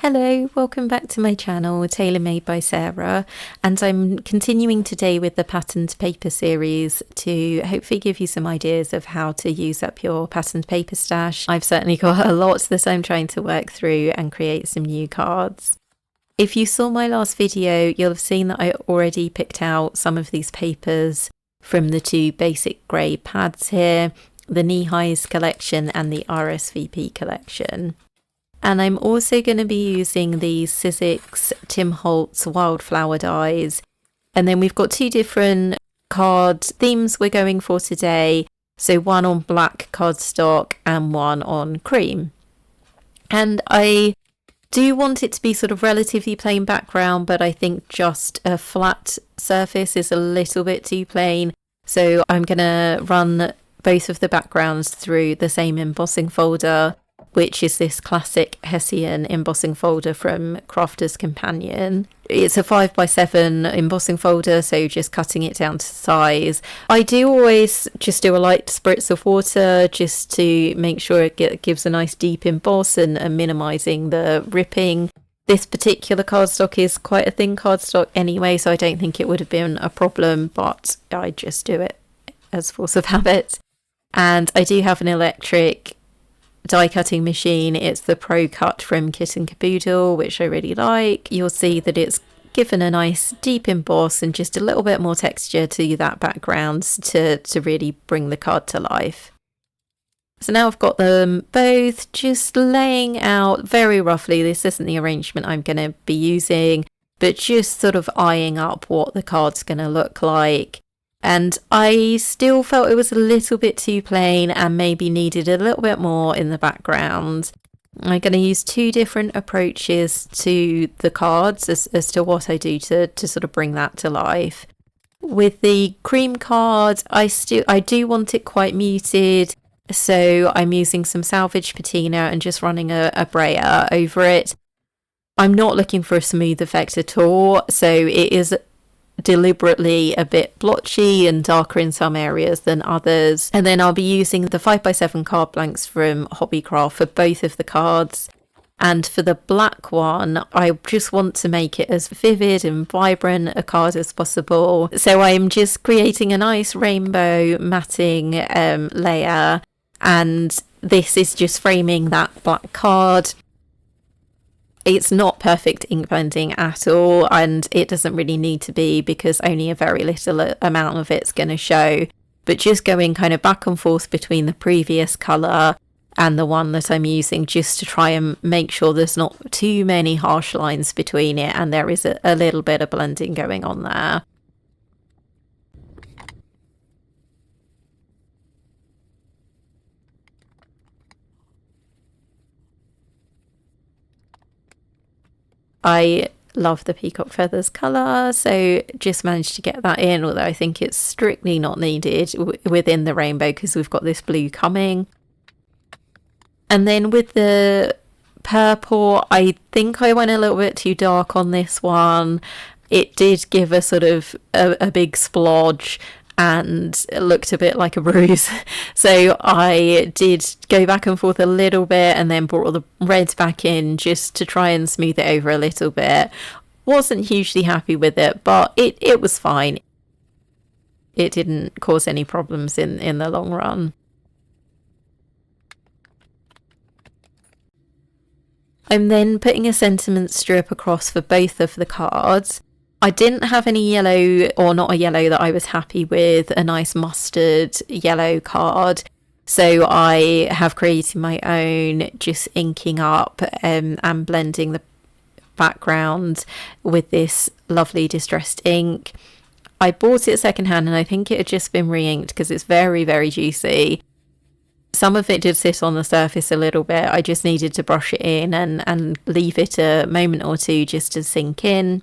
Hello, welcome back to my channel, Tailor Made by Sarah, and I'm continuing today with the patterned paper series to hopefully give you some ideas of how to use up your patterned paper stash. I've certainly got a lot that I'm trying to work through and create some new cards. If you saw my last video, you'll have seen that I already picked out some of these papers from the two basic grey pads here, the Knee Highs collection and the RSVP collection. And I'm also going to be using the Sizzix Tim Holtz Wildflower dies. And then we've got two different card themes we're going for today. So one on black cardstock and one on cream. And I do want it to be sort of relatively plain background, but I think just a flat surface is a little bit too plain. So I'm going to run both of the backgrounds through the same embossing folder, which is this classic Hessian embossing folder from Crafter's Companion. It's a 5x7 embossing folder, so just cutting it down to size. I do always just do a light spritz of water just to make sure it gives a nice deep emboss and minimising the ripping. This particular cardstock is quite a thin cardstock anyway, so I don't think it would have been a problem, but I just do it as force of habit. And I do have an electric die cutting machine. It's the Pro Cut from Kit and Caboodle, which I really like. You'll see that it's given a nice deep emboss and just a little bit more texture to that background to really bring the card to life. So now I've got them both just laying out very roughly. This isn't the arrangement I'm going to be using, but just sort of eyeing up what the card's going to look like. And I still felt it was a little bit too plain and maybe needed a little bit more in the background. I'm going to use two different approaches to the cards as to what I do to sort of bring that to life. With the cream card, I do want it quite muted, so I'm using some salvage patina and just running a brayer over it. I'm not looking for a smooth effect at all, so it is deliberately a bit blotchy and darker in some areas than others. And then I'll be using the 5x7 card blanks from Hobbycraft for both of the cards. And for the black one, I just want to make it as vivid and vibrant a card as possible. So I'm just creating a nice rainbow matting layer, and this is just framing that black card. It's not perfect ink blending at all, and it doesn't really need to be because only a very little amount of it's going to show. But just going kind of back and forth between the previous colour and the one that I'm using, just to try and make sure there's not too many harsh lines between it and there is a little bit of blending going on there. I love the peacock feathers colour, so just managed to get that in, although I think it's strictly not needed within the rainbow because we've got this blue coming. And then with the purple, I think I went a little bit too dark on this one. It did give a sort of a big splodge and it looked a bit like a bruise. So I did go back and forth a little bit and then brought all the red back in just to try and smooth it over a little bit. Wasn't hugely happy with it, but it was fine. It didn't cause any problems in the long run. I'm then putting a sentiment strip across for both of the cards. I didn't have any yellow, or not a yellow that I was happy with, a nice mustard yellow card. So I have created my own, just inking up and blending the background with this lovely distressed ink. I bought it secondhand and I think it had just been re-inked because it's very, very juicy. Some of it did sit on the surface a little bit. I just needed to brush it in and leave it a moment or two just to sink in.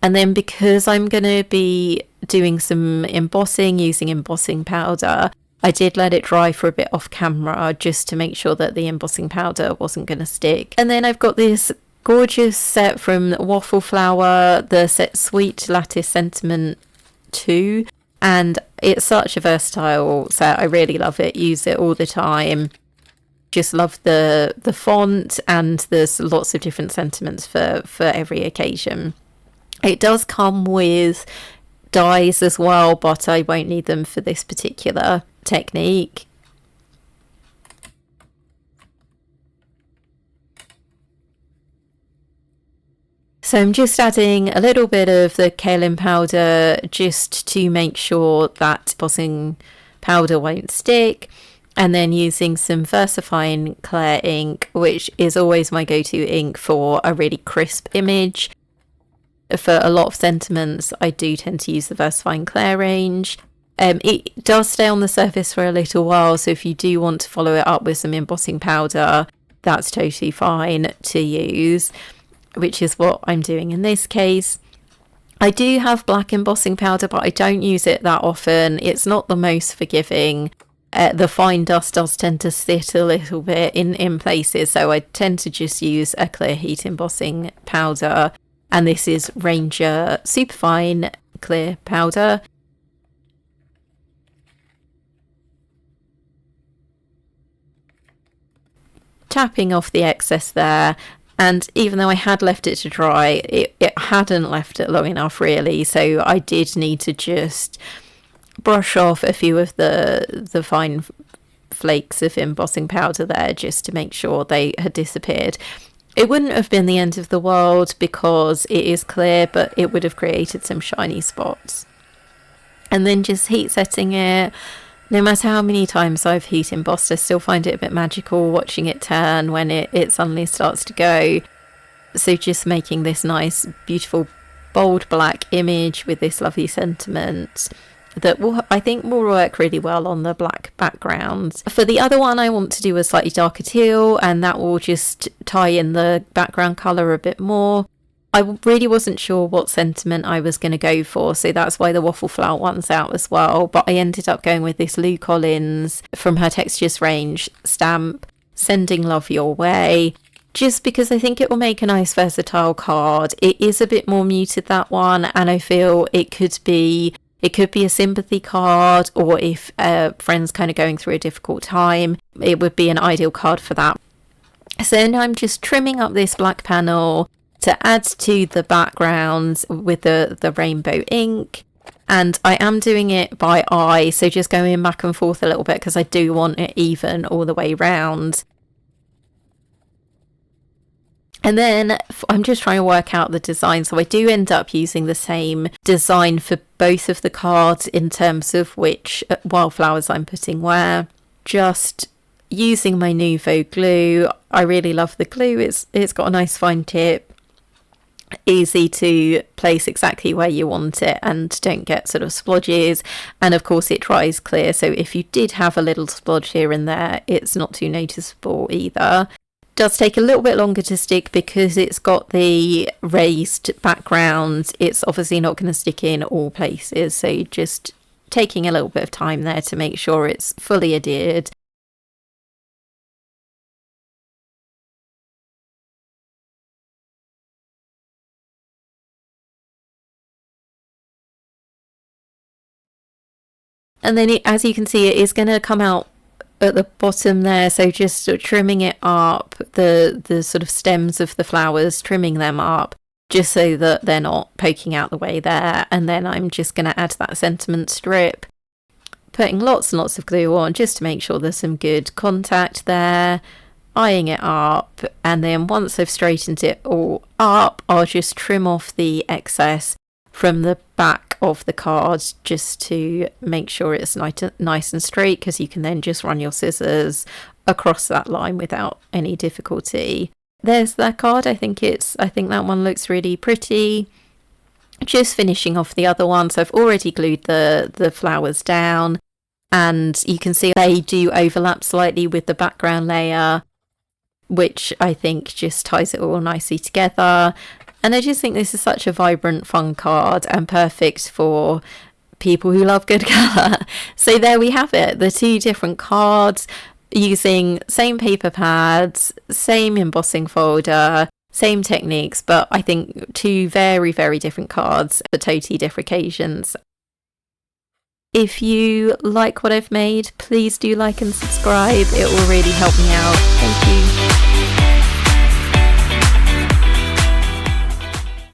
And then because I'm going to be doing some embossing using embossing powder, I did let it dry for a bit off camera just to make sure that the embossing powder wasn't going to stick. And then I've got this gorgeous set from Waffle Flower, the set Sweet Lattice Sentiment 2. And it's such a versatile set. I really love it. Use it all the time. Just love the font, and there's lots of different sentiments for every occasion. It does come with dies as well, but I won't need them for this particular technique. So I'm just adding a little bit of the kaolin powder just to make sure that embossing powder won't stick, and then using some VersaFine Clair ink, which is always my go-to ink for a really crisp image. For a lot of sentiments, I do tend to use the VersaFine Clair range. It does stay on the surface for a little while, so if you do want to follow it up with some embossing powder, that's totally fine to use, which is what I'm doing in this case. I do have black embossing powder, but I don't use it that often. It's not the most forgiving. The fine dust does tend to sit a little bit in places, so I tend to just use a clear heat embossing powder, and this is Ranger Superfine Clear Powder. Tapping off the excess there, and even though I had left it to dry, it hadn't left it long enough really, so I did need to just brush off a few of the fine flakes of embossing powder there just to make sure they had disappeared. It wouldn't have been the end of the world because it is clear, but it would have created some shiny spots. And then just heat setting it. No matter how many times I've heat embossed, I still find it a bit magical watching it turn when it suddenly starts to go. So just making this nice, beautiful, bold black image with this lovely sentiment that I think will work really well on the black background. For the other one, I want to do a slightly darker teal, and that will just tie in the background colour a bit more. I really wasn't sure what sentiment I was going to go for, so that's why the waffle flower one's out as well. But I ended up going with this Lou Collins from her Textures range stamp, Sending Love Your Way, just because I think it will make a nice versatile card. It is a bit more muted, that one, and I feel it could be a sympathy card, or if a friend's kind of going through a difficult time, it would be an ideal card for that. So now I'm just trimming up this black panel to add to the background with the rainbow ink. And I am doing it by eye, so just going back and forth a little bit because I do want it even all the way round. And then I'm just trying to work out the design. So I do end up using the same design for both of the cards in terms of which wildflowers I'm putting where. Just using my Nuvo glue. I really love the glue. It's got a nice fine tip. Easy to place exactly where you want it and don't get sort of splodges. And of course it dries clear. So if you did have a little splodge here and there, it's not too noticeable either. Does take a little bit longer to stick because it's got the raised background. It's obviously not going to stick in all places, so just taking a little bit of time there to make sure it's fully adhered. And then as you can see, it is going to come out at the bottom there, so just sort of trimming it up, the sort of stems of the flowers, trimming them up just so that they're not poking out the way there. And then I'm just going to add that sentiment strip, putting lots and lots of glue on just to make sure there's some good contact there, eyeing it up, and then once I've straightened it all up, I'll just trim off the excess from the back of the card just to make sure it's nice and straight, because you can then just run your scissors across that line without any difficulty. There's that card. I think that one looks really pretty. Just finishing off the other one, so I've already glued the flowers down, and you can see they do overlap slightly with the background layer, which I think just ties it all nicely together. And I just think this is such a vibrant, fun card and perfect for people who love good colour. So there we have it, the two different cards using same paper pads, same embossing folder, same techniques, but I think two very, very different cards for totally different occasions. If you like what I've made, please do like and subscribe. It will really help me out. Thank you.